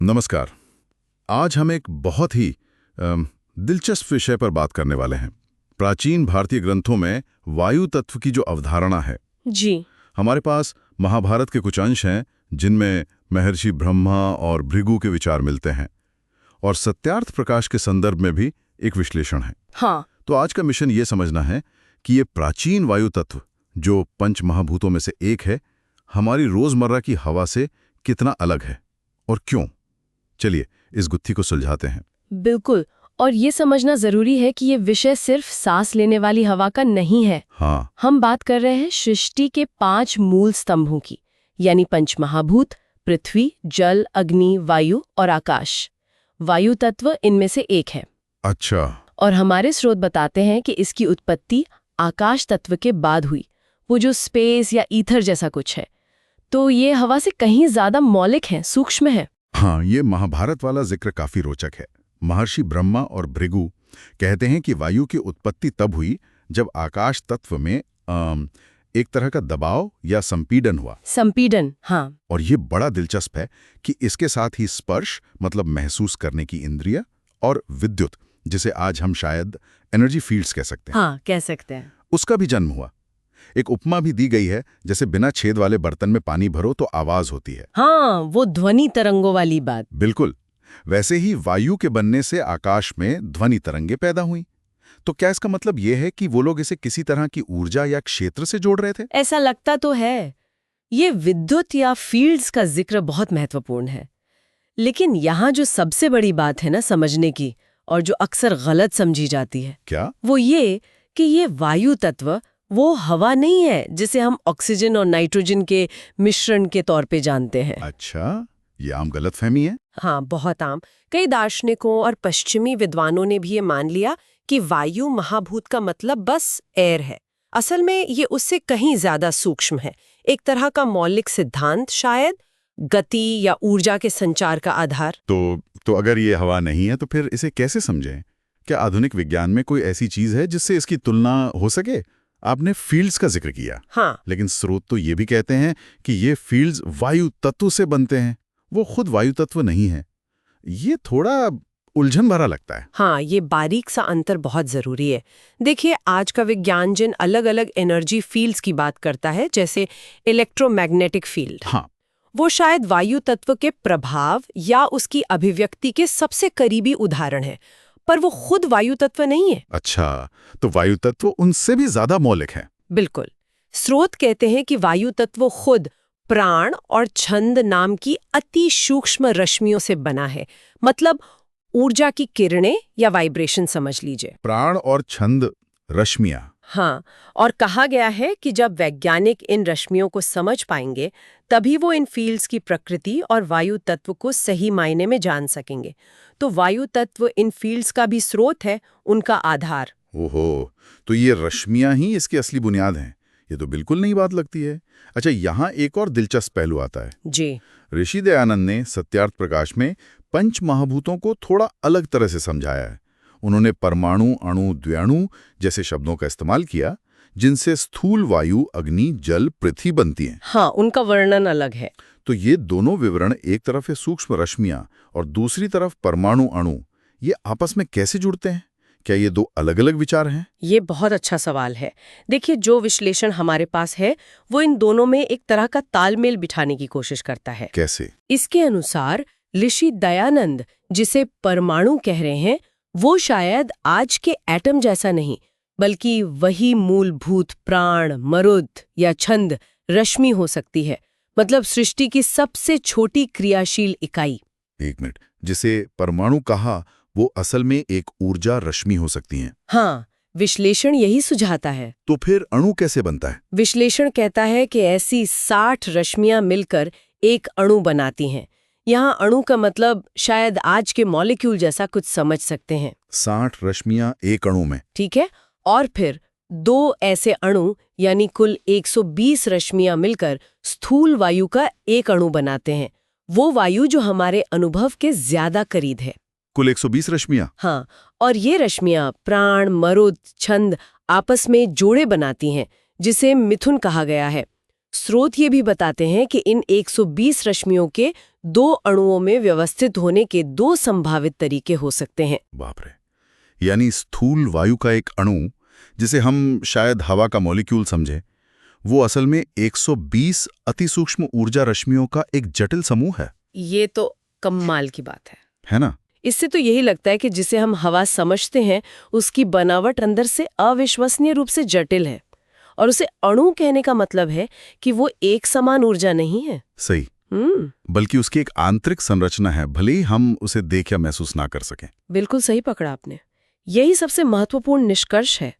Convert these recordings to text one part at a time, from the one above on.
नमस्कार। आज हम एक बहुत ही दिलचस्प विषय पर बात करने वाले हैं। प्राचीन भारतीय ग्रंथों में वायु तत्व की जो अवधारणा है, जी। हमारे पास महाभारत के कुछ अंश हैं जिनमें महर्षि ब्रह्मा और भृगु के विचार मिलते हैं, और सत्यार्थ प्रकाश के संदर्भ में भी एक विश्लेषण है। हाँ। तो आज का मिशन ये समझना है कि ये प्राचीन वायु तत्व, जो पंच महाभूतों में से एक है, हमारी रोजमर्रा की हवा से कितना अलग है और क्यों। चलिए इस गुत्थी को सुलझाते हैं। बिल्कुल। और ये समझना जरूरी है कि ये विषय सिर्फ सांस लेने वाली हवा का नहीं है। हाँ, हम बात कर रहे हैं सृष्टि के 5 मूल स्तंभों की, यानी पंचमहाभूत, पृथ्वी, जल, अग्नि, वायु और आकाश। वायु तत्व इनमें से एक है। अच्छा। और हमारे स्रोत बताते हैं कि इसकी उत्पत्ति आकाश तत्व के बाद हुई, वो जो स्पेस या ईथर जैसा कुछ है। तो ये हवा से कहीं ज्यादा मौलिक है, सूक्ष्म है। हाँ, ये महाभारत वाला जिक्र काफी रोचक है। महर्षि ब्रह्मा और भृगु कहते हैं कि वायु की उत्पत्ति तब हुई जब आकाश तत्व में एक तरह का दबाव या संपीड़न हुआ। संपीड़न, हाँ। और ये बड़ा दिलचस्प है कि इसके साथ ही स्पर्श, मतलब महसूस करने की इंद्रिय, और विद्युत, जिसे आज हम शायद एनर्जी फील्ड्स कह सकते हैं, हाँ, कह सकते हैं, उसका भी जन्म हुआ। एक उपमा भी दी गई है, जैसे बिना छेद वाले बर्तन में पानी भरो तो आवाज होती है। हाँ, वो ध्वनि तरंगों वाली बात। बिल्कुल। वैसे ही वायु के बनने से आकाश में ध्वनि तरंगे पैदा हुई। तो क्या इसका मतलब यह है कि वो लोग इसे किसी तरह की ऊर्जा या क्षेत्र से जोड़ रहे थे? ऐसा लगता तो है। ये विद्युत या फील्ड्स का जिक्र बहुत महत्वपूर्ण है। लेकिन यहाँ जो सबसे बड़ी बात है ना समझने की, और जो अक्सर गलत समझी जाती है, क्या? वो ये कि ये वायु तत्व वो हवा नहीं है जिसे हम ऑक्सीजन और नाइट्रोजन के मिश्रण के तौर पे जानते हैं। अच्छा, ये आम गलतफहमी है। हाँ, बहुत आम। कई दार्शनिकों और पश्चिमी विद्वानों ने भी ये मान लिया कि वायु महाभूत का मतलब बस एयर है। असल में ये उससे कहीं ज्यादा सूक्ष्म है, एक तरह का मौलिक सिद्धांत, शायद गति या ऊर्जा के संचार का आधार। तो अगर ये हवा नहीं है तो फिर इसे कैसे समझें? क्या आधुनिक विज्ञान में कोई ऐसी चीज है जिससे इसकी तुलना हो सके? आपने फील्ड्स का जिक्र किया, हाँ, लेकिन स्रोत तो ये भी कहते हैं कि ये फील्ड्स वायु तत्व से बनते हैं, वो खुद वायु तत्व नहीं है। ये थोड़ा उलझन भरा लगता है। हाँ, ये बारीक सा अंतर बहुत जरूरी है। देखिए, आज का विज्ञान जिन अलग अलग एनर्जी फील्ड्स की बात करता है, जैसे इलेक्ट्रोमैग्नेटिक फील्ड, हाँ, वो शायद वायु तत्व के प्रभाव या उसकी अभिव्यक्ति के सबसे करीबी उदाहरण है, पर वो खुद वायु तत्व नहीं है। अच्छा, तो वायु तत्व उनसे भी ज्यादा मौलिक है। बिल्कुल। स्रोत कहते हैं कि वायु तत्व खुद प्राण और छंद नाम की अति सूक्ष्म रश्मियों से बना है। मतलब ऊर्जा की किरणें या वाइब्रेशन समझ लीजिए। प्राण और छंद रश्मियां। हाँ, और कहा गया है कि जब वैज्ञानिक इन रश्मियों को समझ पाएंगे, तभी वो इन फील्ड्स की प्रकृति और वायु तत्व को सही मायने में जान सकेंगे। तो वायु तत्व इन फील्ड्स का भी स्रोत है, उनका आधार। ओहो, तो ये रश्मियां ही इसकी असली बुनियाद हैं। ये तो बिल्कुल नई बात लगती है। अच्छा, यहाँ एक और दिलचस्प पहलू आता है। जी। ऋषि दयानंद ने सत्यार्थ प्रकाश में पंच महाभूतों को थोड़ा अलग तरह से समझाया है। उन्होंने परमाणु, अणु, द्व्याणु जैसे शब्दों का इस्तेमाल किया, जिनसे स्थूल वायु, अग्नि, जल, पृथ्वी बनती हैं। हाँ, उनका वर्णन अलग है। तो ये दोनों विवरण, एक तरफ है सूक्ष्म रश्मियां और दूसरी तरफ परमाणु, अणु, ये आपस में कैसे जुड़ते हैं? क्या ये दो अलग अलग विचार हैं? ये बहुत अच्छा सवाल है। देखिए, जो विश्लेषण हमारे पास है वो इन दोनों में एक तरह का तालमेल बिठाने की कोशिश करता है। कैसे? इसके अनुसार ऋषि दयानंद जिसे परमाणु कह रहे हैं, वो शायद आज के एटम जैसा नहीं, बल्कि वही मूलभूत प्राण, मरुत या छंद रश्मि हो सकती है। मतलब सृष्टि की सबसे छोटी क्रियाशील इकाई। एक मिनट, जिसे परमाणु कहा, वो असल में एक ऊर्जा रश्मि हो सकती हैं। हाँ, विश्लेषण यही सुझाता है। तो फिर अणु कैसे बनता है? विश्लेषण कहता है कि ऐसी 60 रश्मियां मिलकर एक अणु बनाती हैं। यहाँ अणु का मतलब शायद आज के मॉलिक्यूल जैसा कुछ समझ सकते हैं। 60 रश्मियां एक अणु में? ठीक है। और फिर 2 ऐसे अणु यानी कुल 120 रश्मियां मिलकर स्थूल वायु का एक अणु बनाते हैं। वो वायु जो हमारे अनुभव के ज्यादा करीब है। कुल 120 रश्मियां? हाँ, और ये रश्मियां प्राण, मरुत, छंद आपस में जोड़े बनाती हैं, जिसे मिथुन कहा गया है। स्रोत ये भी बताते हैं कि इन 120 रश्मियों के 2 अणुओं में व्यवस्थित होने के 2 संभावित तरीके हो सकते हैं। बाप रे, यानी स्थूल वायु का एक अणु, जिसे हम शायद हवा का मॉलिक्यूल समझे, वो असल में 120 अतिसूक्ष्म ऊर्जा रश्मियों का एक जटिल समूह है। ये तो कमाल की बात है ना? इससे तो यही लगता है कि जिसे हम हवा समझते हैं उसकी बनावट अंदर से अविश्वसनीय रूप से जटिल है, और उसे अणु कहने का मतलब है कि वो एक समान ऊर्जा नहीं है। सही। बल्कि उसकी एक आंतरिक संरचना है, भले ही हम उसे देख या महसूस ना कर सकें। बिल्कुल सही पकड़ा आपने। यही सबसे महत्वपूर्ण निष्कर्ष है।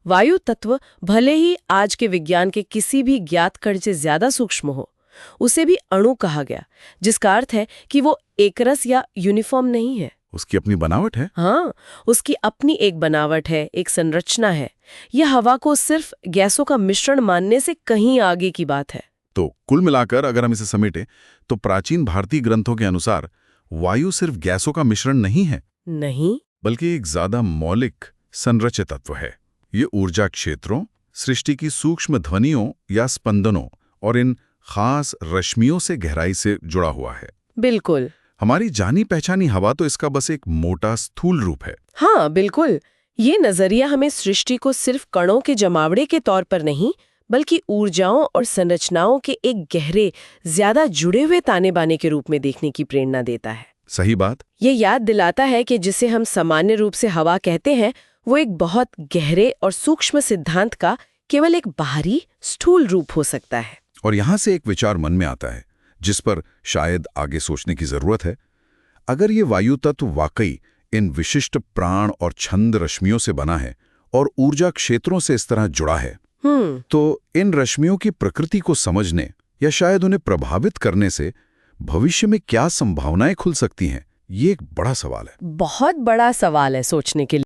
वायु तत्व भले ही आज के विज्ञान के किसी भी ज्ञात कण से ज्यादा सूक्ष्म हो, उसे भी अणु कहा गया, जिसका अर्थ है कि वो एकरस या यूनिफॉर्म नहीं है। उसकी अपनी बनावट है। हाँ, उसकी अपनी एक बनावट है, एक संरचना है। यह हवा को सिर्फ गैसों का मिश्रण मानने से कहीं आगे की बात है। तो कुल मिलाकर अगर हम इसे समेटें तो प्राचीन भारतीय ग्रंथों के अनुसार वायु सिर्फ गैसों का मिश्रण नहीं है, नहीं, बल्कि एक ज्यादा मौलिक संरचित तत्व है। ये ऊर्जा क्षेत्रों, सृष्टि की सूक्ष्म ध्वनियों या स्पंदनों और इन खास रश्मियों से गहराई से जुड़ा हुआ है। बिल्कुल। हमारी जानी पहचानी हवा तो इसका बस एक मोटा स्थूल रूप है। हाँ, बिल्कुल। ये नजरिया हमें सृष्टि को सिर्फ कणों के जमावड़े के तौर पर नहीं, बल्कि ऊर्जाओं और संरचनाओं के एक गहरे, ज्यादा जुड़े हुए ताने बाने के रूप में देखने की प्रेरणा देता है। सही बात। ये याद दिलाता है कि जिसे हम सामान्य रूप से हवा कहते हैं, वो एक बहुत गहरे और सूक्ष्म सिद्धांत का केवल एक बाहरी स्थूल रूप हो सकता है। और यहाँ से एक विचार मन में आता है जिस पर शायद आगे सोचने की जरूरत है। अगर ये वायु तत्व वाकई इन विशिष्ट प्राण और छंद रश्मियों से बना है और ऊर्जा क्षेत्रों से इस तरह जुड़ा है, तो इन रश्मियों की प्रकृति को समझने या शायद उन्हें प्रभावित करने से भविष्य में क्या संभावनाएं खुल सकती हैं, ये एक बड़ा सवाल है। बहुत बड़ा सवाल है सोचने के लिए।